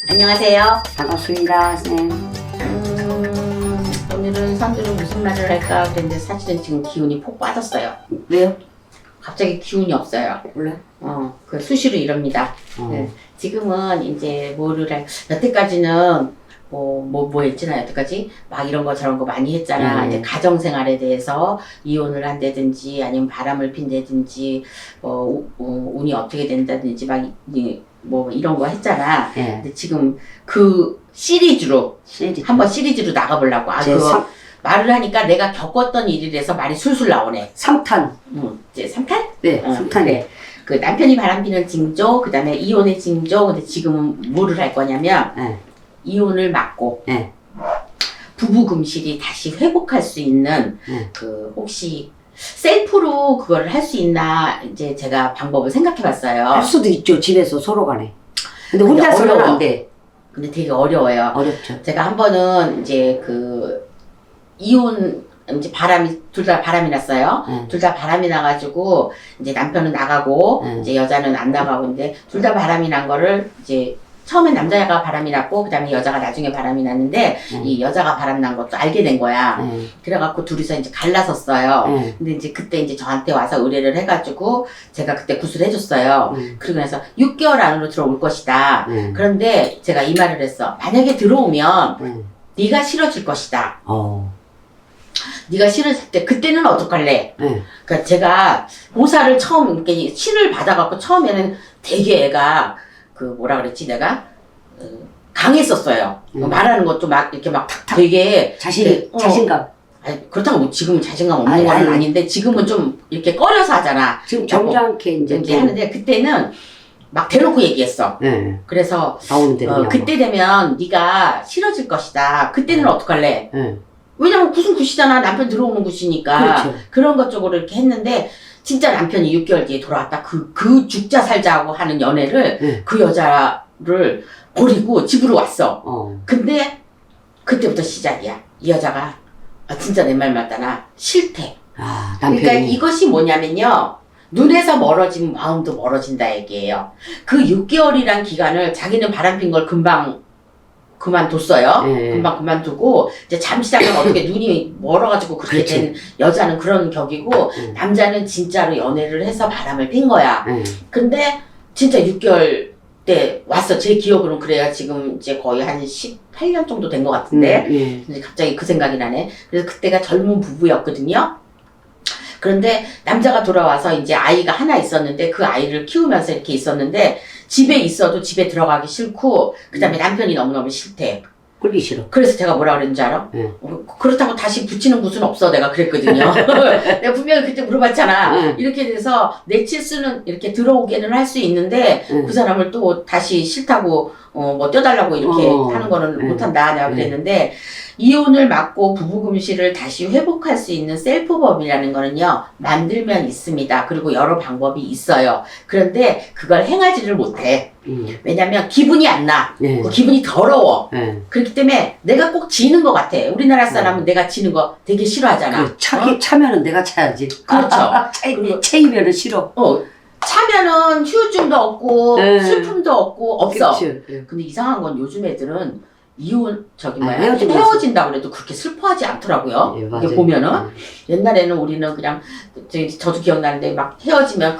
안녕하세요. 반갑습니다, 선생님. 오늘은 선주는 무슨 말을 할까 그랬는데 사실은 지금 기운이 폭 빠졌어요. 왜요? 갑자기 기운이 없어요. 원래? 그 수시로 이럽니다. 네. 지금은 이제 뭐를 여태까지는 뭐 했잖아, 여태까지? 막 이런 거 저런 거 많이 했잖아. 이제 가정생활에 대해서 이혼을 한다든지, 아니면 바람을 핀다든지, 운이 어떻게 된다든지, 뭐 이런 거 했잖아. 예. 근데 지금 그 시리즈로, 한번 시리즈로 나가보려고. 말을 하니까 내가 겪었던 일이라서 말이 술술 나오네. 3탄. 이제 3탄? 네, 3탄. 그래. 그 남편이 바람피는 징조, 그 다음에 이혼의 징조, 근데 지금은 뭐를 할 거냐면, 예. 이혼을 막고, 예. 부부 금실이 다시 회복할 수 있는, 혹시 셀프로 그거를 할 수 있나, 이제 제가 방법을 생각해 봤어요. 할 수도 있죠, 집에서 서로 간에. 근데 혼자서는 어려워. 안 돼. 근데 되게 어려워요. 어렵죠. 제가 한 번은 이제 이혼, 이제 둘 다 바람이 났어요. 둘 다 바람이 나가지고, 이제 남편은 나가고, 이제 여자는 안 나가고, 근데 둘 다 바람이 난 거를 이제 처음엔 남자가 바람이 났고, 그 다음에 여자가 나중에 바람이 났는데, 이 여자가 바람 난 것도 알게 된 거야. 그래갖고 둘이서 이제 갈라섰어요. 근데 이제 그때 이제 저한테 와서 의뢰를 해가지고, 제가 그때 구슬 해줬어요. 그러고 나서 6개월 안으로 들어올 것이다. 그런데 제가 이 말을 했어. 만약에 들어오면, 네가 싫어질 것이다. 네가 싫어질 때 그때는 어떡할래? 그러니까 제가 모사를 처음 이렇게 신을 받아갖고 처음에는 되게 애가 뭐라 그랬지 내가 강했었어요. 말하는 것도 막 이렇게 막 되게 자신감. 아니, 그렇다고 뭐 지금은 자신감 없는 건 아닌데 지금은 좀 이렇게 꺼려서 하잖아. 지금 점잖게 이제 하는데 그때는 막 대놓고 얘기했어. 그래서 나오는 대로 그때 되면 네가 싫어질 것이다. 그때는 어떡할래? 왜냐면 굿은 굿이잖아. 남편 들어오는 굿이니까. 그렇죠. 그런 것 쪽으로 이렇게 했는데, 진짜 남편이 6개월 뒤에 돌아왔다. 그 죽자 살자고 하는 연애를, 그 여자를 버리고 집으로 왔어. 근데, 그때부터 시작이야. 이 여자가, 진짜 내 말 맞다나, 싫대. 남편이. 그러니까 이것이 뭐냐면요. 눈에서 멀어지면 마음도 멀어진다 얘기예요. 그 6개월이란 기간을 자기는 바람핀 걸 금방 그만뒀어요. 금방 그만두고 이제 잠시 잠깐 어떻게 눈이 멀어가지고 그렇게 된 여자는 그런 격이고 남자는 진짜로 연애를 해서 바람을 핀 거야. 근데 진짜 6개월 때 왔어. 제 기억으로는 그래야 지금 이제 거의 한 18년 정도 된 것 같은데 이제 갑자기 그 생각이 나네. 그래서 그때가 젊은 부부였거든요. 그런데 남자가 돌아와서 이제 아이가 하나 있었는데 그 아이를 키우면서 이렇게 있었는데 집에 있어도 집에 들어가기 싫고 그 다음에 남편이 너무너무 싫대. 꼴기 싫어. 그래서 제가 뭐라 그랬는지 알아? 그렇다고 다시 붙이는 굿은 없어. 내가 그랬거든요. 내가 분명히 그때 물어봤잖아. 이렇게 돼서 내 칠수는 이렇게 들어오게는 할 수 있는데 그 사람을 또 다시 싫다고 뭐 떼달라고 이렇게 하는 거는 못한다. 내가 그랬는데 이혼을 막고 부부금실을 다시 회복할 수 있는 셀프법이라는 거는요, 만들면 있습니다. 그리고 여러 방법이 있어요. 그런데 그걸 행하지를 못해. 왜냐면 기분이 안 나. 기분이 더러워. 그렇기 때문에 내가 꼭 지는 것 같아. 우리나라 사람은 내가 지는 거 되게 싫어하잖아. 차면은 내가 차야지. 그렇죠. 차이면은 싫어. 차면은 휴증도 없고, 슬픔도 없고, 없어. 그치. 근데 이상한 건 요즘 애들은 헤어진다고 그래도 그렇게 슬퍼하지 않더라고요. 이게 보면은. 옛날에는 우리는 그냥, 저도 기억나는데 막 헤어지면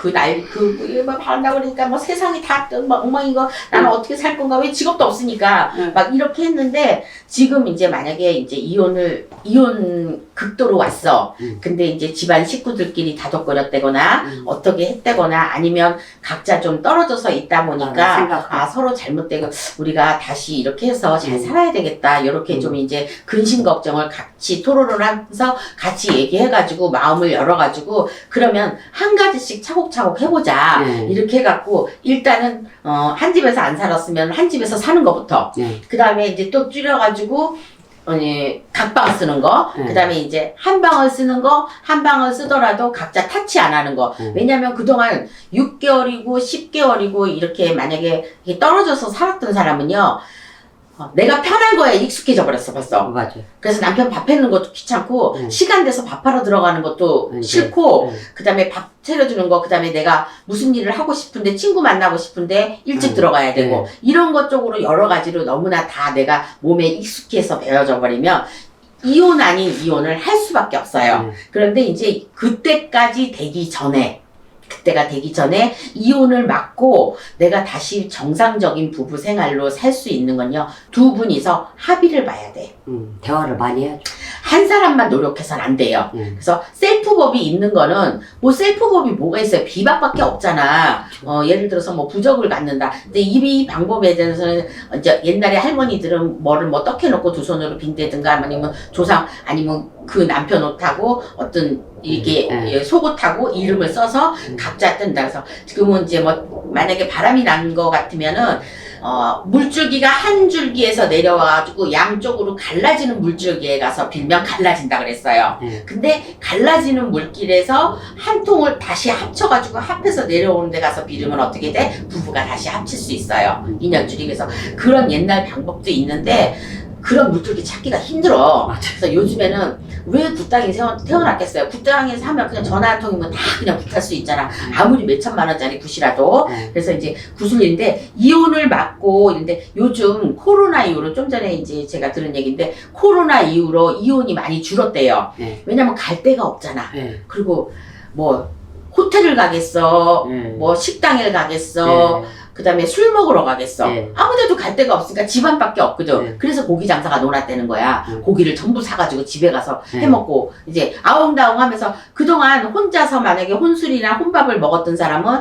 막 바란다고 그러니까 뭐 세상이 다 막 엉망이고 나는 어떻게 살 건가 왜 직업도 없으니까 막 이렇게 했는데 지금 이제 만약에 이제 이혼 극도로 왔어. 근데 이제 집안 식구들끼리 다독거렸다거나 어떻게 했다거나 아니면 각자 좀 떨어져서 있다 보니까 서로 잘못되고 우리가 다시 이렇게 해서 잘 살아야 되겠다. 이렇게 좀 이제 근심 걱정을 같이 토론을 하면서 같이 얘기해가지고 마음을 열어가지고 그러면 한 가지씩 차곡차곡 해보자. 이렇게 해갖고 일단은 한 집에서 안 살았으면 한 집에서 사는 것부터 그 다음에 이제 또 줄여가지고 각방을 쓰는 거, 그 다음에 이제 한 방을 쓰는 거, 한 방을 쓰더라도 각자 타치 안 하는 거. 왜냐면 그동안 6개월이고 10개월이고 이렇게 만약에 떨어져서 살았던 사람은요, 내가 편한 거에 익숙해져 버렸어 벌써. 맞아. 그래서 남편 밥 해는 것도 귀찮고 시간 돼서 밥하러 들어가는 것도 싫고 그다음에 밥 차려주는 거 그다음에 내가 무슨 일을 하고 싶은데 친구 만나고 싶은데 일찍 들어가야 되고 이런 것 쪽으로 여러 가지로 너무나 다 내가 몸에 익숙해서 배워져 버리면 이혼 아닌 이혼을 할 수밖에 없어요. 그런데 이제 그때가 되기 전에 이혼을 막고 내가 다시 정상적인 부부 생활로 살 수 있는 건요. 두 분이서 합의를 봐야 돼. 대화를 많이 해야죠. 한 사람만 노력해서는 안 돼요. 그래서 셀프법이 있는 거는 뭐 셀프법이 뭐가 있어요? 비박밖에 없잖아. 예를 들어서 뭐 부적을 갖는다. 근데 이 방법에 대해서는 이제 옛날에 할머니들은 뭐를 뭐 떡해놓고 두 손으로 빈대든가 아니면 조상 아니면 그 남편 옷하고 어떤 이게 속옷하고 이름을 써서 각자 뜬다. 그래서 지금은 이제 뭐 만약에 바람이 난 거 같으면은 물줄기가 한 줄기에서 내려와가지고 양쪽으로 갈라지는 물줄기에 가서 빌면 갈라진다 그랬어요. 근데 갈라지는 물길에서 한 통을 다시 합쳐가지고 합해서 내려오는 데 가서 빌으면 어떻게 돼? 부부가 다시 합칠 수 있어요. 인연줄이. 그래서 그런 옛날 방법도 있는데 그런 물줄기 찾기가 힘들어. 그래서 요즘에는 왜 굿땅이 태어났겠어요? 굿땅에서 하면 그냥 전화 한 통이면 다 그냥 굿할 수 있잖아. 아무리 몇 천만 원짜리 굿이라도. 그래서 이제 구슬인데 이혼을 막고 이런데 요즘 코로나 이후로 좀 전에 이제 제가 들은 얘기인데 코로나 이후로 이혼이 많이 줄었대요. 왜냐면 갈 데가 없잖아. 그리고 뭐 호텔을 가겠어, 뭐 식당을 가겠어, 그 다음에 술 먹으러 가겠어. 아무데도 갈 데가 없으니까 집안밖에 없거든. 그래서 고기 장사가 논았다는 거야. 고기를 전부 사가지고 집에 가서 해먹고 이제 아웅다웅 하면서 그동안 혼자서 만약에 혼술이나 혼밥을 먹었던 사람은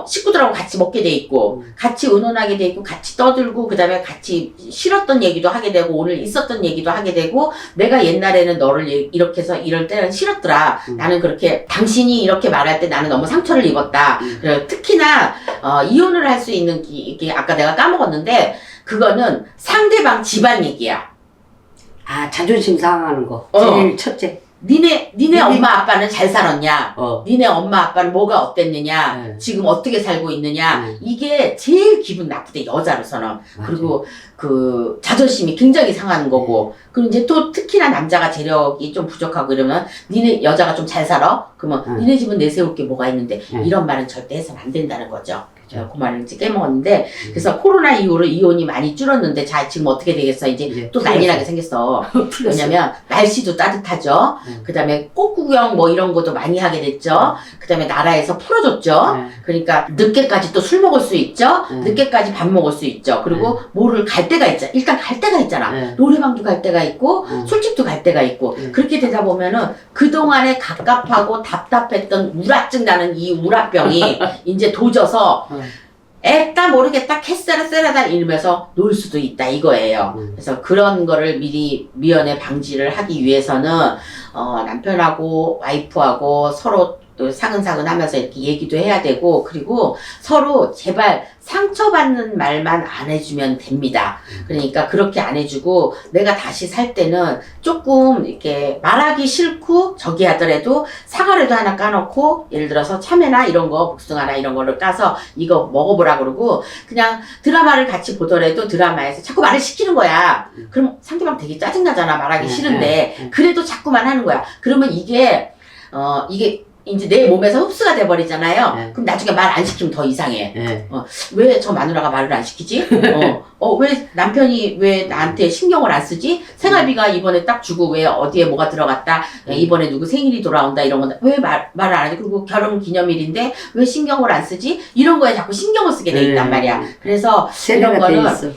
식구들하고 같이 먹게 돼 있고, 같이 의논하게 돼 있고, 같이 떠들고, 그 다음에 같이 싫었던 얘기도 하게 되고, 오늘 있었던 얘기도 하게 되고, 내가 옛날에는 너를 이렇게 해서 이럴 때는 싫었더라. 나는 그렇게, 당신이 이렇게 말할 때 나는 너무 상처를 입었다. 그래서 특히나, 이혼을 할 수 있는, 이게 아까 내가 까먹었는데, 그거는 상대방 집안 얘기야. 아, 자존심 상하는 거. 제일 첫째. 니네 엄마 아빠는 잘 살았냐? 니네 엄마 아빠는 뭐가 어땠느냐? 지금 어떻게 살고 있느냐? 이게 제일 기분 나쁘대, 여자로서는. 맞아. 그리고 그 자존심이 굉장히 상하는 거고. 그리고 이제 또 특히나 남자가 재력이 좀 부족하고 이러면 니네 여자가 좀 잘 살아? 그러면 니네 집은 내세울 게 뭐가 있는데 이런 말은 절대 해서는 안 된다는 거죠. 그 말을 이제 깨먹었는데 그래서 코로나 이후로 이혼이 많이 줄었는데 자 지금 어떻게 되겠어 이제 또 난리 나게 생겼어. 왜냐면 날씨도 따뜻하죠. 그 다음에 꽃구경 뭐 이런 것도 많이 하게 됐죠. 그 다음에 나라에서 풀어줬죠. 그러니까 늦게까지 또 술 먹을 수 있죠. 늦게까지 밥 먹을 수 있죠. 그리고 뭐를 갈 데가 있잖아. 일단 갈 데가 있잖아. 노래방도 갈 데가 있고 술집도 갈 데가 있고 그렇게 되다 보면은 그동안에 갑갑하고 답답했던 우라증 나는 이 우라병이 이제 도져서 애따 모르겠다 캐세라세라다 이러면서 놀 수도 있다 이거예요. 그래서 그런 거를 미리 미연에 방지를 하기 위해서는 남편하고 와이프하고 서로 또 사근사근 하면서 이렇게 얘기도 해야 되고 그리고 서로 제발 상처받는 말만 안 해주면 됩니다. 그러니까 그렇게 안 해주고 내가 다시 살 때는 조금 이렇게 말하기 싫고 저기 하더라도 사과라도 하나 까놓고 예를 들어서 참외나 이런 거 복숭아나 이런 거를 까서 이거 먹어보라 그러고 그냥 드라마를 같이 보더라도 드라마에서 자꾸 말을 시키는 거야. 그럼 상대방 되게 짜증나잖아. 말하기 싫은데 그래도 자꾸만 하는 거야. 그러면 이게 이제 내 몸에서 흡수가 돼버리잖아요. 그럼 나중에 말 안 시키면 더 이상해. 왜 저 마누라가 말을 안 시키지? 왜 남편이 왜 나한테 신경을 안 쓰지? 생활비가 이번에 딱 주고 왜 어디에 뭐가 들어갔다? 이번에 누구 생일이 돌아온다 이런 건 왜 말을 안 하지? 그리고 결혼 기념일인데 왜 신경을 안 쓰지? 이런 거에 자꾸 신경을 쓰게 돼 있단 말이야. 그래서 이런 거는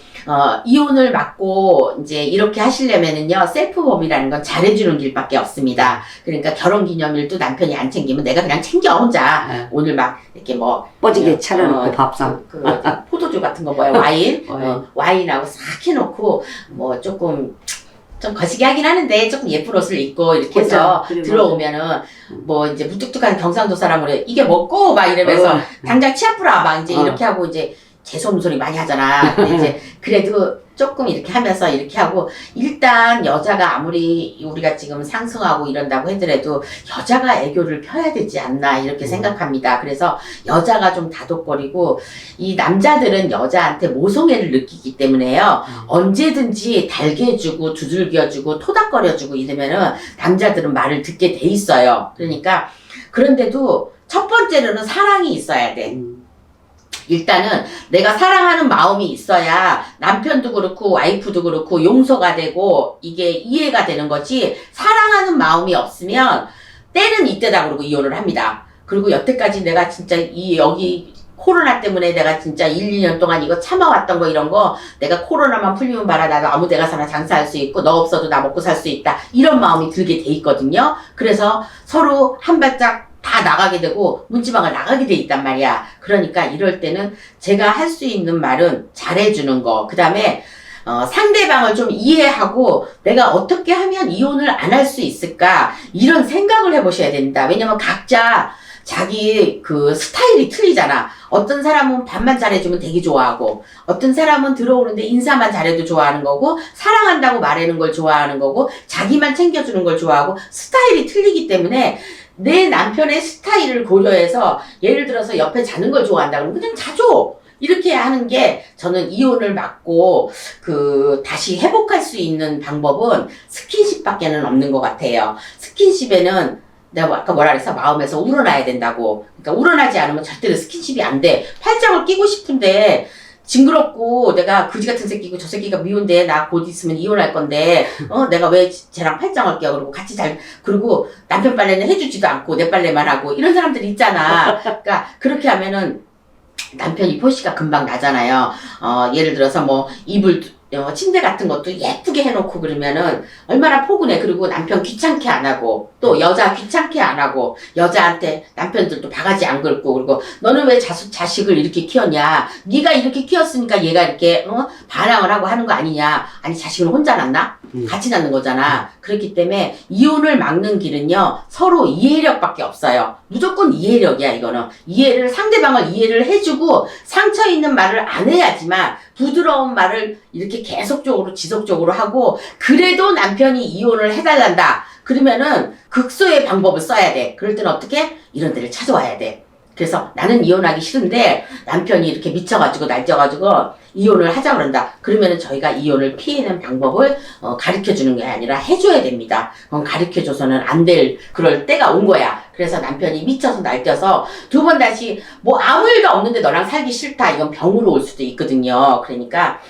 이혼을 막고 이제 이렇게 하시려면은요 셀프법이라는 건 잘해주는 길밖에 없습니다. 그러니까 결혼 기념일도 남편이 안 챙기면 내가 그냥 챙겨 혼자 오늘 막 이렇게 뭐 뻐지게 차려놓고 밥상 그 포도주 같은 거 뭐야 와인 와인하고 싹 해놓고 뭐 조금 좀 거시기 하긴 하는데 조금 예쁜 옷을 입고 이렇게 해서 들어오면은 뭐 이제 무뚝뚝한 경상도 사람으로 이게 먹고 막 이러면서 당장 치 아프라 막 이제 이렇게 하고 이제 재수없는 소리 많이 하잖아. 근데 이제 그래도 조금 이렇게 하면서 이렇게 하고 일단 여자가 아무리 우리가 지금 상승하고 이런다고 하더라도 여자가 애교를 펴야 되지 않나 이렇게 생각합니다. 그래서 여자가 좀 다독거리고 이 남자들은 여자한테 모성애를 느끼기 때문에요. 언제든지 달개주고 두들겨주고 토닥거려주고 이러면은 남자들은 말을 듣게 돼 있어요. 그러니까 그런데도 첫 번째로는 사랑이 있어야 돼. 일단은 내가 사랑하는 마음이 있어야 남편도 그렇고 와이프도 그렇고 용서가 되고 이게 이해가 되는 거지 사랑하는 마음이 없으면 때는 이때다 그러고 이혼을 합니다. 그리고 여태까지 내가 진짜 여기 코로나 때문에 내가 진짜 1, 2년 동안 이거 참아왔던 거 이런 거 내가 코로나만 풀리면 봐라 나도 아무 데 가서나 장사할 수 있고 너 없어도 나 먹고 살 수 있다 이런 마음이 들게 돼 있거든요. 그래서 서로 한 발짝 다 나가게 되고 문지방을 나가게 돼 있단 말이야. 그러니까 이럴 때는 제가 할 수 있는 말은 잘해주는 거. 그 다음에 상대방을 좀 이해하고 내가 어떻게 하면 이혼을 안 할 수 있을까 이런 생각을 해보셔야 된다. 왜냐면 각자 자기 그 스타일이 틀리잖아. 어떤 사람은 밥만 잘해주면 되게 좋아하고 어떤 사람은 들어오는데 인사만 잘해도 좋아하는 거고 사랑한다고 말하는 걸 좋아하는 거고 자기만 챙겨주는 걸 좋아하고 스타일이 틀리기 때문에 내 남편의 스타일을 고려해서 예를 들어서 옆에 자는 걸 좋아한다 그러면 그냥 자줘. 이렇게 하는 게 저는 이혼을 막고 다시 회복할 수 있는 방법은 스킨십밖에는 없는 것 같아요. 스킨십에는 내가 아까 뭐라 그랬어? 마음에서 우러나야 된다고. 그러니까 우러나지 않으면 절대로 스킨십이 안 돼. 팔짱을 끼고 싶은데 징그럽고 내가 그지 같은 새끼고 저 새끼가 미운데 나 곧 있으면 이혼할 건데 내가 왜 쟤랑 팔짱을 껴 그러고 같이 그리고 남편 빨래는 해주지도 않고 내 빨래만 하고 이런 사람들 있잖아. 그러니까 그렇게 하면은 남편이 포시가 금방 나잖아요. 예를 들어서 뭐 이불 침대 같은 것도 예쁘게 해놓고 그러면은 얼마나 포근해. 그리고 남편 귀찮게 안 하고 또 여자 귀찮게 안 하고 여자한테 남편들도 바가지 안 긁고 그리고 너는 왜 자식을 이렇게 키웠냐. 네가 이렇게 키웠으니까 얘가 이렇게 반항을 하고 하는 거 아니냐. 아니 자식은 혼자 낳나? 같이 낳는 거잖아. 그렇기 때문에 이혼을 막는 길은요 서로 이해력밖에 없어요. 무조건 이해력이야. 이거는 상대방을 이해를 해주고 상처 있는 말을 안 해야지만 부드러운 말을 이렇게 계속적으로 지속적으로 하고 그래도 남편이 이혼을 해달란다. 그러면은 극소의 방법을 써야 돼. 그럴 때는 어떻게? 이런 데를 찾아와야 돼. 그래서 나는 이혼하기 싫은데 남편이 이렇게 미쳐가지고 날쪄가지고 이혼을 하자 그런다. 그러면은 저희가 이혼을 피해는 방법을 가르쳐주는 게 아니라 해줘야 됩니다. 가르쳐줘서는 안 될 그럴 때가 온 거야. 그래서 남편이 미쳐서 날뛰어서 두 번 다시 뭐 아무 일도 없는데 너랑 살기 싫다. 이건 병으로 올 수도 있거든요. 그러니까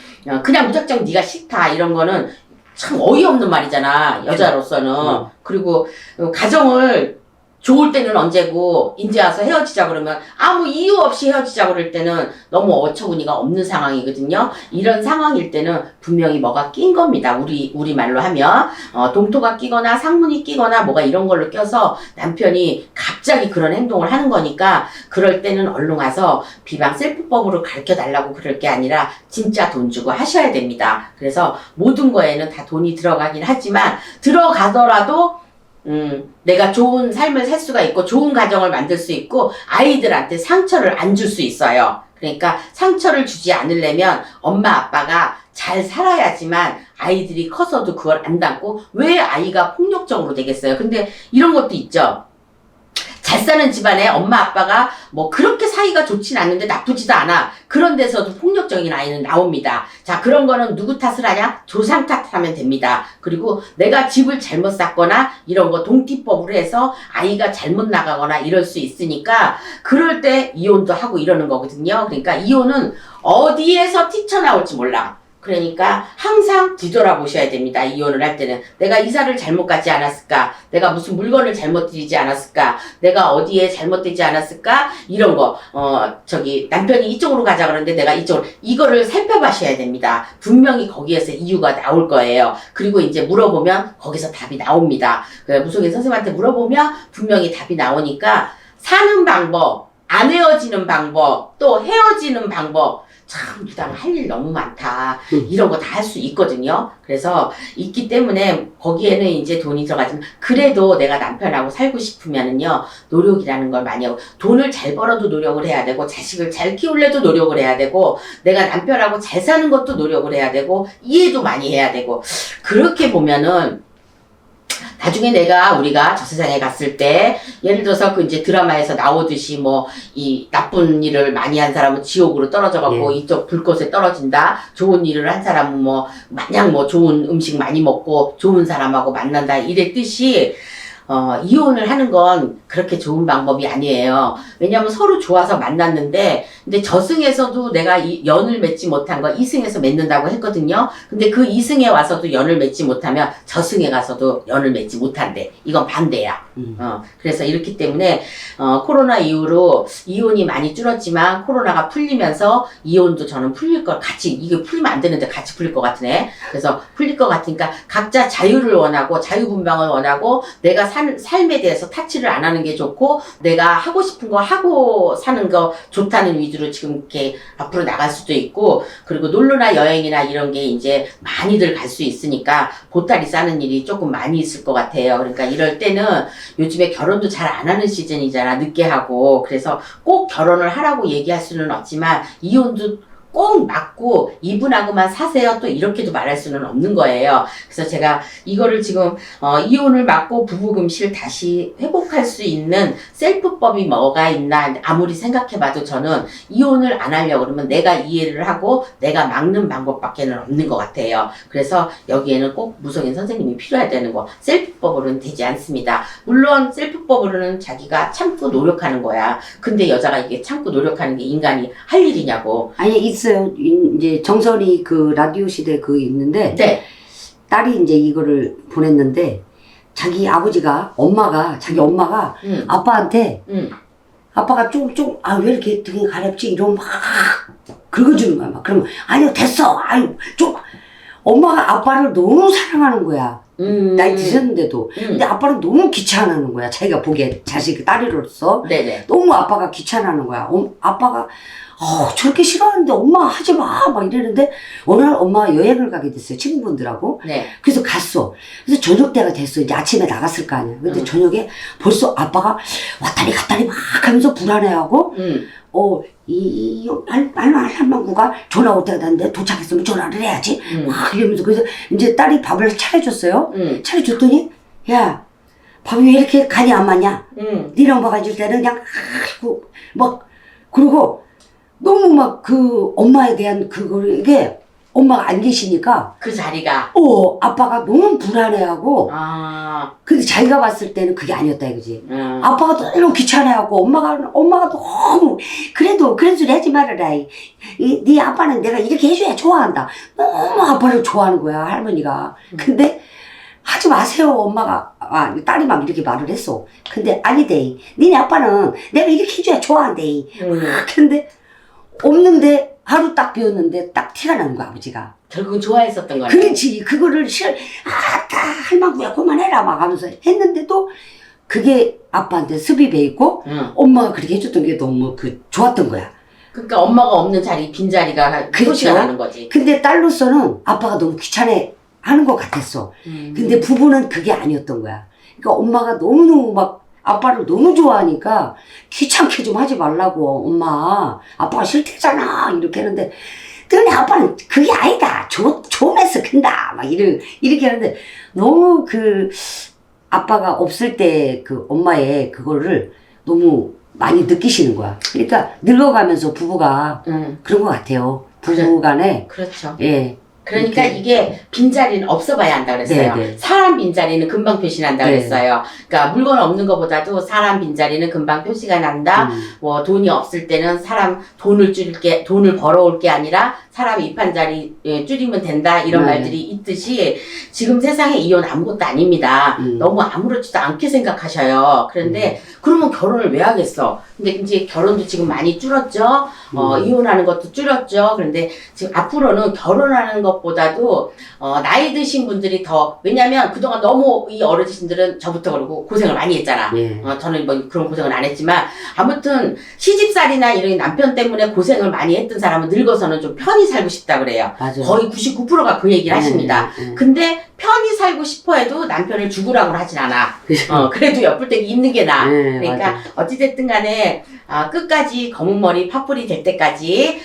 그냥 무작정 네가 싫다 이런 거는 참 어이없는 말이잖아. 여자로서는. 그리고 가정을 좋을 때는 언제고 이제 와서 헤어지자 그러면 아무 이유 없이 헤어지자 그럴 때는 너무 어처구니가 없는 상황이거든요. 이런 상황일 때는 분명히 뭐가 낀 겁니다. 우리 말로 하면 동토가 끼거나 상문이 끼거나 뭐가 이런 걸로 껴서 남편이 갑자기 그런 행동을 하는 거니까 그럴 때는 얼른 와서 비방 셀프법으로 가르쳐 달라고 그럴 게 아니라 진짜 돈 주고 하셔야 됩니다. 그래서 모든 거에는 다 돈이 들어가긴 하지만 들어가더라도 내가 좋은 삶을 살 수가 있고 좋은 가정을 만들 수 있고 아이들한테 상처를 안 줄 수 있어요. 그러니까 상처를 주지 않으려면 엄마 아빠가 잘 살아야지만 아이들이 커서도 그걸 안 담고 왜 아이가 폭력적으로 되겠어요. 근데 이런 것도 있죠. 잘 사는 집안에 엄마 아빠가 뭐 그렇게 사이가 좋진 않는데 나쁘지도 않아. 그런 데서도 폭력적인 아이는 나옵니다. 자, 그런 거는 누구 탓을 하냐? 조상 탓하면 됩니다. 그리고 내가 집을 잘못 샀거나 이런 거 동티법으로 해서 아이가 잘못 나가거나 이럴 수 있으니까 그럴 때 이혼도 하고 이러는 거거든요. 그러니까 이혼은 어디에서 튀쳐나올지 몰라. 그러니까 항상 뒤돌아보셔야 됩니다. 이혼을 할 때는 내가 이사를 잘못 가지 않았을까, 내가 무슨 물건을 잘못 들이지 않았을까, 내가 어디에 잘못되지 않았을까, 이런 거 남편이 이쪽으로 가자 그러는데 내가 이거를 살펴봐셔야 됩니다. 분명히 거기에서 이유가 나올 거예요. 그리고 이제 물어보면 거기서 답이 나옵니다. 무속인 선생님한테 물어보면 분명히 답이 나오니까 사는 방법, 안 헤어지는 방법, 또 헤어지는 방법. 참, 유당 할 일 너무 많다. 이런 거 다 할 수 있거든요. 그래서 있기 때문에 거기에는 이제 돈이 들어가지만 그래도 내가 남편하고 살고 싶으면은요, 노력이라는 걸 많이 하고, 돈을 잘 벌어도 노력을 해야 되고, 자식을 잘 키우려도 노력을 해야 되고, 내가 남편하고 잘 사는 것도 노력을 해야 되고, 이해도 많이 해야 되고, 그렇게 보면은 나중에 우리가 저 세상에 갔을 때, 예를 들어서 그 이제 드라마에서 나오듯이 이 나쁜 일을 많이 한 사람은 지옥으로 떨어져갖고 이쪽 불꽃에 떨어진다. 좋은 일을 한 사람은 마냥 좋은 음식 많이 먹고 좋은 사람하고 만난다. 이랬듯이, 이혼을 하는 건 그렇게 좋은 방법이 아니에요. 왜냐면 서로 좋아서 만났는데, 근데 저승에서도 내가 연을 맺지 못한 거 이승에서 맺는다고 했거든요. 근데 그 이승에 와서도 연을 맺지 못하면 저승에 가서도 연을 맺지 못한대. 이건 반대야. 그래서 이렇기 때문에, 코로나 이후로 이혼이 많이 줄었지만 코로나가 풀리면서 이혼도 저는 풀릴 것 이게 풀리면 안 되는데 같이 풀릴 것 같으네. 그래서 풀릴 것 같으니까 각자 자유를 원하고 자유분방을 원하고 내가 삶에 대해서 타치를 안 하는 게 좋고 내가 하고 싶은 거 하고 사는 거 좋다는 위주로 지금 이렇게 앞으로 나갈 수도 있고 그리고 놀러나 여행이나 이런 게 이제 많이들 갈 수 있으니까 보따리 싸는 일이 조금 많이 있을 것 같아요. 그러니까 이럴 때는 요즘에 결혼도 잘 안 하는 시즌이잖아. 늦게 하고. 그래서 꼭 결혼을 하라고 얘기할 수는 없지만 이혼도 꼭 맞고 이분하고만 사세요. 또 이렇게도 말할 수는 없는 거예요. 그래서 제가 이거를 지금 이혼을 막고 부부금실 다시 회복할 수 있는 셀프법이 뭐가 있나 아무리 생각해봐도 저는 이혼을 안 하려고 그러면 내가 이해를 하고 내가 막는 방법밖에는 없는 것 같아요. 그래서 여기에는 꼭 무속인 선생님이 필요해야 되는 거 셀프법으로는 되지 않습니다. 물론 셀프법으로는 자기가 참고 노력하는 거야. 근데 여자가 이게 참고 노력하는 게 인간이 할 일이냐고. 아니 있어요. 이제 정선이 그 라디오 시대 그 있는데 네. 딸이 이제 이거를 보냈는데 자기 엄마가 아빠한테 아빠가 좀 왜 이렇게 등이 가렵지 이러면 막 긁어주는 거야. 막 그러면 아니요 됐어. 아유 좀 엄마가 아빠를 너무 사랑하는 거야. 나이 드셨는데도. 근데 아빠는 너무 귀찮아하는 거야. 자기가 보기에 자식 딸이로서. 네네. 너무 아빠가 귀찮아하는 거야. 아빠가 저렇게 싫어하는데 엄마 하지 마. 막 이러는데 어느 날 엄마가 여행을 가게 됐어요. 친구분들하고. 네. 그래서 갔어. 그래서 저녁 때가 됐어. 이제 아침에 나갔을 거 아니야. 근데 저녁에 벌써 아빠가 왔다리 갔다리 막 하면서 불안해하고 할망구가 전화 올 때가 됐는데 도착했으면 전화를 해야지. 막 이러면서 그래서 이제 딸이 밥을 차려줬어요. 차려줬더니 야 밥이 왜 이렇게 간이 안 맞냐? 니네 엄마가 해줄 때는 그냥 아이고 막 그리고 너무 막 그 엄마에 대한 그거를 이게 엄마가 안 계시니까 그 자리가 아빠가 너무 불안해하고 근데 자기가 봤을 때는 그게 아니었다 이거지. 아빠가 너무 귀찮아하고 엄마가 너무 그래도 그런 소리 하지 말아라. 네 아빠는 내가 이렇게 해줘야 좋아한다. 너무 아빠를 좋아하는 거야 할머니가. 근데 하지 마세요 엄마가 딸이 막 이렇게 말을 했어. 근데 아니대. 니네 아빠는 내가 이렇게 해줘야 좋아한대. 근데 없는데 하루 딱 비웠는데 딱 티가 나는 거야 아버지가. 결국은 좋아했었던 거야. 그렇지. 그거를 할망구야 그만해라 막 하면서 했는데도 그게 아빠한테 습이 배있고 엄마가 그렇게 해줬던 게 너무 좋았던 거야. 그러니까 엄마가 없는 자리 빈자리가 표시가 나는 거지. 근데 딸로서는 아빠가 너무 귀찮아 하는 것 같았어. 근데 부부는 그게 아니었던 거야. 그러니까 엄마가 너무너무 막 아빠를 너무 좋아하니까 귀찮게 좀 하지 말라고. 엄마 아빠가 싫대잖아 이렇게 하는데 너네 아빠는 그게 아니다. 좋으면서 큰다 막 이렇게 하는데 너무 아빠가 없을 때 엄마의 그거를 너무 많이 느끼시는 거야. 그러니까 늙어가면서 부부가 그런 것 같아요. 부부간에. 그렇죠. 예. 그러니까 이게 빈자리는 없어봐야 한다 그랬어요. 네네. 사람 빈자리는 금방 표시난다 그랬어요. 그러니까 물건 없는 것보다도 사람 빈자리는 금방 표시가 난다. 돈이 없을 때는 돈을 벌어올 게 아니라 사람 입 한 자리 줄이면 된다 이런 네. 말들이 있듯이 지금 세상에 이혼 아무것도 아닙니다. 너무 아무렇지도 않게 생각하셔요. 그런데 그러면 결혼을 왜 하겠어? 근데 이제 결혼도 지금 많이 줄었죠. 이혼하는 것도 줄었죠. 그런데 지금 앞으로는 결혼하는 것보다도 나이 드신 분들이 더, 왜냐면 그동안 너무 이 어르신들은 저부터 그러고 고생을 많이 했잖아. 예. 저는 뭐 그런 고생은 안 했지만 아무튼 시집살이나 이런 남편 때문에 고생을 많이 했던 사람은 늙어서는 좀 편히 살고 싶다 그래요. 맞아요. 거의 99%가 그 얘기를 하십니다. 네. 근데 편히 살고 싶어 해도 남편을 죽으라고 하진 않아. 그죠. 그래도 옆불떼기 있는 게 나아. 네, 그러니까 맞아요. 어찌됐든 간에 끝까지 검은 머리 파뿌리 될 때까지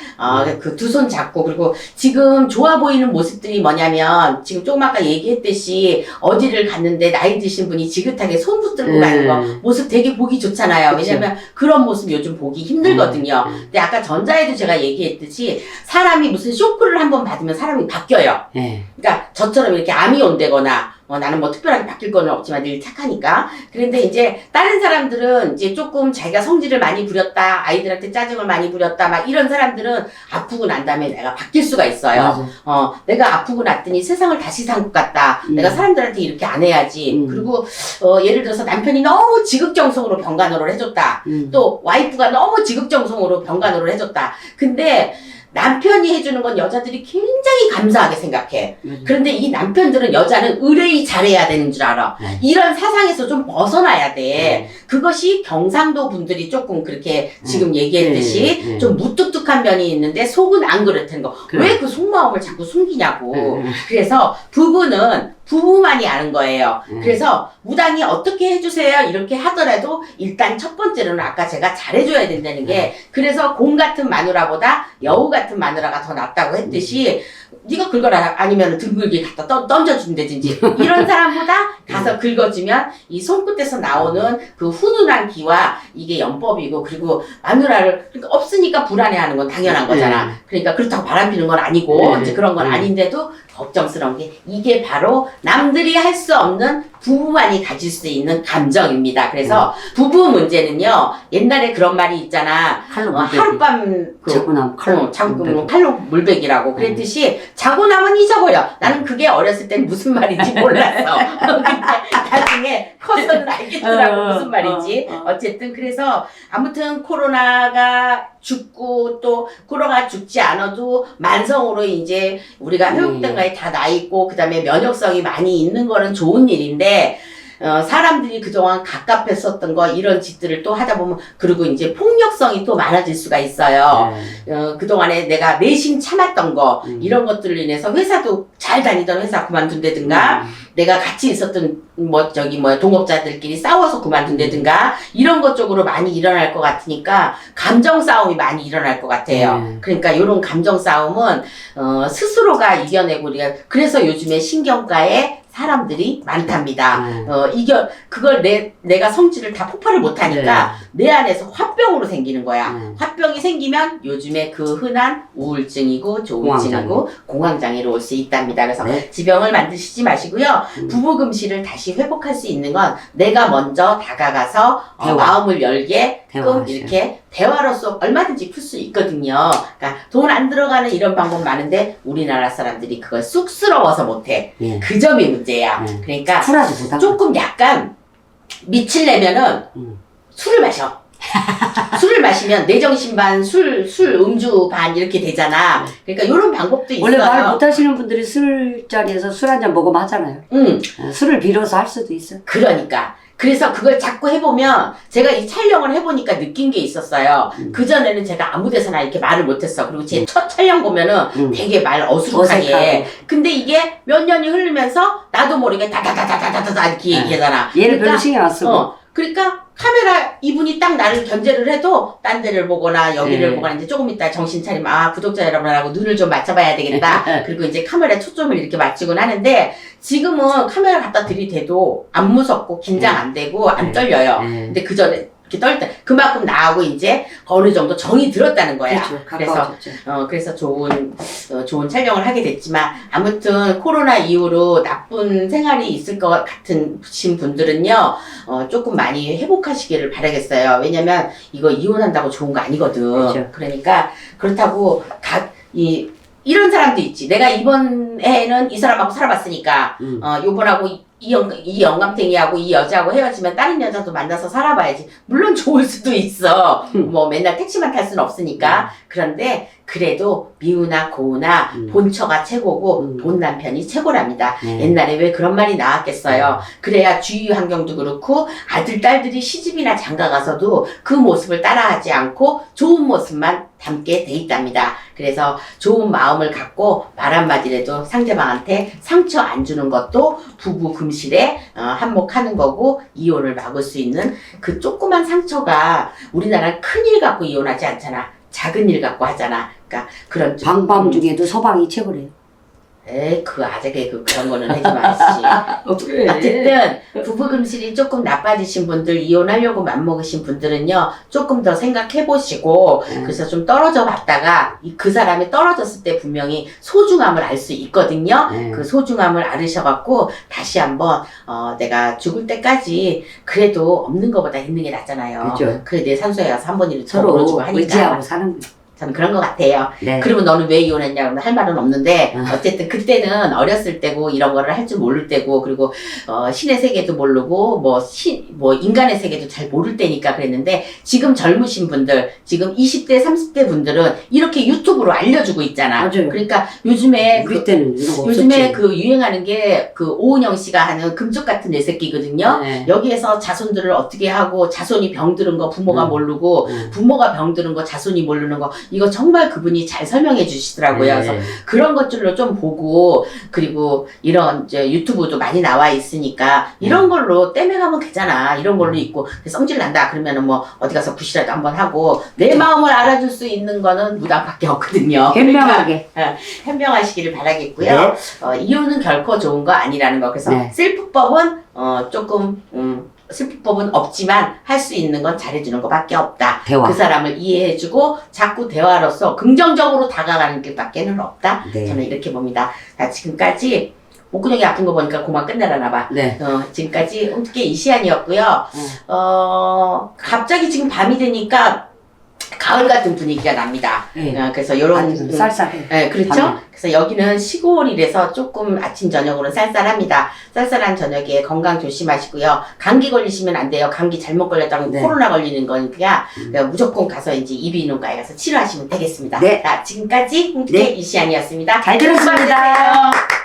그 두 손 잡고, 그리고 지금 좋아 보이는 모습들이 뭐냐면 지금 조금 아까 얘기했듯이 어디를 갔는데 나이 드신 분이 지긋하게 손 붙들고 가는 거 모습 되게 보기 좋잖아요. 그쵸. 왜냐면 그런 모습 요즘 보기 힘들거든요. 근데 아까 전자에도 제가 얘기했듯이 사람이 무슨 쇼크를 한번 받으면 사람이 바뀌어요. 예. 그러니까 저처럼 이렇게 암이 온다거나 나는 뭐 특별하게 바뀔 건 없지만 늘 착하니까. 그런데 이제 다른 사람들은 이제 조금 자기가 성질을 많이 부렸다, 아이들한테 짜증을 많이 부렸다, 막 이런 사람들은 아프고 난 다음에 내가 바뀔 수가 있어요. 맞아. 내가 아프고 났더니 세상을 다시 산 것 같다. 내가 사람들한테 이렇게 안 해야지. 그리고 예를 들어서 남편이 너무 지극정성으로 병간호를 해줬다. 또 와이프가 너무 지극정성으로 병간호를 해줬다. 근데 남편이 해주는 건 여자들이 굉장히 감사하게 생각해. 그런데 이 남편들은 여자는 의뢰이 잘해야 되는 줄 알아. 이런 사상에서 좀 벗어나야 돼. 그것이 경상도 분들이 조금 그렇게 지금 얘기했듯이 좀 무뚝뚝한 면이 있는데 속은 안 그렇다는 거. 왜 그 속마음을 자꾸 숨기냐고. 그래서 부부는 부부만이 아는 거예요. 그래서 무당이 어떻게 해주세요 이렇게 하더라도 일단 첫 번째로는 아까 제가 잘해줘야 된다는 게, 그래서 공 같은 마누라보다 여우 같은 마누라가 더 낫다고 했듯이 네가 긁어라, 아니면 등글기 갖다 던져준다든지 이런 사람보다 가서 긁어주면 이 손끝에서 나오는 그 훈훈한 기와 이게 연법이고, 그리고 마누라를 그러니까 없으니까 불안해하는 건 당연한 거잖아. 그러니까 그렇다고 바람피는 건 아니고 이제 그런 건 아닌데도 걱정스러운 게 이게 바로 남들이 할 수 없는 부부만이 가질 수 있는 감정입니다. 그래서 부부 문제는요, 옛날에 그런 말이 있잖아. 칼로 물베기. 하룻밤 자고 나면 칼로 물베기. 칼로 물베기라고 그랬듯이 자고 나면 잊어버려. 나는 그게 어렸을 땐 무슨 말인지 몰랐어. 근데 나중에 커서는 알겠더라고 무슨 말인지. 어쨌든 그래서 아무튼 코로나가 죽고 또 코로나가 죽지 않아도 만성으로 이제 우리가 회복된가에 다 나 있고 그다음에 면역성이 많이 있는 거는 좋은 일인데, 사람들이 그동안 갑갑했었던 거 이런 짓들을 또 하다 보면, 그리고 이제 폭력성이 또 많아질 수가 있어요. 그동안에 내가 내심 참았던 거 이런 것들로 인해서 회사도 잘 다니던 회사 그만둔다든가, 내가 같이 있었던 동업자들끼리 싸워서 그만둔다든가 이런 것 쪽으로 많이 일어날 것 같으니까 감정 싸움이 많이 일어날 것 같아요. 그러니까 이런 감정 싸움은 스스로가 이겨내고, 우리가 그래서 요즘에 신경과에 사람들이 많답니다. 그걸 내가 성질을 다 폭발을 못하니까 내 안에서 화병으로 생기는 거야. 화병이 생기면 요즘에 그 흔한 우울증이고 조울증이고 공황장애로 올 수 있답니다. 그래서 지병을 만드시지 마시고요. 부부금실을 다시 회복할 수 있는 건 내가 먼저 다가가서 마음을 열게끔 이렇게 대화로서 얼마든지 풀 수 있거든요. 그러니까 돈 안 들어가는 이런 방법 많은데 우리나라 사람들이 그걸 쑥스러워서 못해. 그 점이 문제야. 그러니까 조금 약간 미칠려면은 술을 마셔. 술을 마시면 내 정신 반, 음주 반 이렇게 되잖아. 그러니까 이런 방법도 있어요. 원래 말 못하시는 분들이 술자리에서 술 한잔 먹으면 하잖아요. 술을 빌어서 할 수도 있어. 그러니까. 그래서 그걸 자꾸 해보면, 제가 이 촬영을 해보니까 느낀 게 있었어요. 그전에는 제가 아무 데서나 이렇게 말을 못했어. 그리고 제 첫 촬영 보면은 되게 말 어수룩하게. 근데 이게 몇 년이 흐르면서 나도 모르게 다다다다다다다 이렇게 얘기하잖아. 얘를 별로 신경 안 쓰고. 그러니까 카메라 이분이 딱 나를 견제를 해도 딴 데를 보거나 여기를 보거나 이제 조금 있다 정신 차리면 구독자 여러분하고 눈을 좀 맞춰봐야 되겠다. 그리고 이제 카메라에 초점을 이렇게 맞추곤 하는데, 지금은 카메라 갖다 들이대도 안 무섭고 긴장 안 되고 안 떨려요. 근데 그전에 이렇게 떨 때 그만큼 나하고 이제 어느 정도 정이 들었다는 거야. 그렇죠. 그래서 좋은 촬영을 하게 됐지만, 아무튼 코로나 이후로 나쁜 생활이 있을 것 같은 분들은요, 조금 많이 회복하시기를 바라겠어요. 왜냐면 이거 이혼한다고 좋은 거 아니거든. 그러니까 그렇다고 이런 사람도 있지. 내가 이번 해에는 이 사람하고 살아봤으니까, 요번하고 이 영감탱이하고 이 여자하고 헤어지면 다른 여자도 만나서 살아봐야지. 물론 좋을 수도 있어. 뭐 맨날 택시만 탈 수는 없으니까. 그런데 그래도 미우나 고우나 본처가 최고고 본 남편이 최고랍니다. 옛날에 왜 그런 말이 나왔겠어요. 그래야 주위 환경도 그렇고 아들, 딸들이 시집이나 장가 가서도 그 모습을 따라하지 않고 좋은 모습만 담게 돼 있답니다. 그래서 좋은 마음을 갖고 말 한마디라도 상대방한테 상처 안 주는 것도 부부 금실에 한몫하는 거고 이혼을 막을 수 있는 그 조그만 상처가 우리나라는 큰일 갖고 이혼하지 않잖아. 작은 일 갖고 하잖아. 그러니까 그런 좀 방방 중에도 서방이 최고래요. 에이, 그런 거는 하지 마시지. 어쨌든, 부부 금실이 조금 나빠지신 분들, 이혼하려고 맘먹으신 분들은요, 조금 더 생각해보시고, 그래서 좀 떨어져 봤다가, 그 사람이 떨어졌을 때 분명히 소중함을 알 수 있거든요. 그 소중함을 알으셔갖고, 다시 한번, 내가 죽을 때까지, 그래도 없는 것보다 있는 게 낫잖아요. 그죠. 그래, 내 산소에 와서 한 번이라도 더 서로 물어주고 하니까. 의지하고 사는 거예요. 저는 그런 것 같아요. 네. 그러면 너는 왜 이혼했냐 그러면 할 말은 없는데 어쨌든 그때는 어렸을 때고 이런 거를 할 줄 모를 때고 그리고 신의 세계도 모르고 뭐 인간의 세계도 잘 모를 때니까 그랬는데 지금 젊으신 분들 지금 20대 30대 분들은 이렇게 유튜브로 알려주고 있잖아. 맞아요. 그러니까 요즘에 우리 때는 이런 거 요즘에 없었지. 그 유행하는 게 그 오은영 씨가 하는 금쪽 같은 내 새끼거든요. 네. 여기에서 자손들을 어떻게 하고 자손이 병드는 거 부모가 모르고 부모가 병드는 거 자손이 모르는 거 이거 정말 그분이 잘 설명해 주시더라고요. 네. 그래서 그런 것들로 좀 보고 그리고 이런 이제 유튜브도 많이 나와 있으니까 이런 걸로 떼매가면 되잖아. 이런 걸로 있고 성질 난다 그러면은 뭐 어디 가서 굿이라도 한번 하고 내 마음을 알아줄 수 있는 거는 무당밖에 없거든요. 현명하게. 그러니까, 현명하시기를 바라겠고요. 이혼은 결코 좋은 거 아니라는 거. 그래서 네. 슬프법은 조금 슬프법은 없지만 할 수 있는 건 잘해주는 것밖에 없다. 대화. 그 사람을 이해해주고 자꾸 대화로서 긍정적으로 다가가는 길밖에는 없다. 네. 저는 이렇게 봅니다. 자, 지금까지 목구멍이 아픈 거 보니까 그만 끝내라나 봐. 네. 지금까지 홈트게 이시안이었고요. 갑자기 지금 밤이 되니까 가을 같은 분위기가 납니다. 네. 그래서 요런 아주 쌀쌀해. 네, 그렇죠. 밤에. 그래서 여기는 시골이라서 조금 아침 저녁으로는 쌀쌀합니다. 쌀쌀한 저녁에 건강 조심하시고요. 감기 걸리시면 안 돼요. 감기 잘못 걸렸다면 네. 코로나 걸리는 거니까 무조건 가서 이제 이비인후과에 가서 치료하시면 되겠습니다. 네. 자, 지금까지 홍두깨 네. 이시안이었습니다. 잘 들었습니다. 수고하셨어요.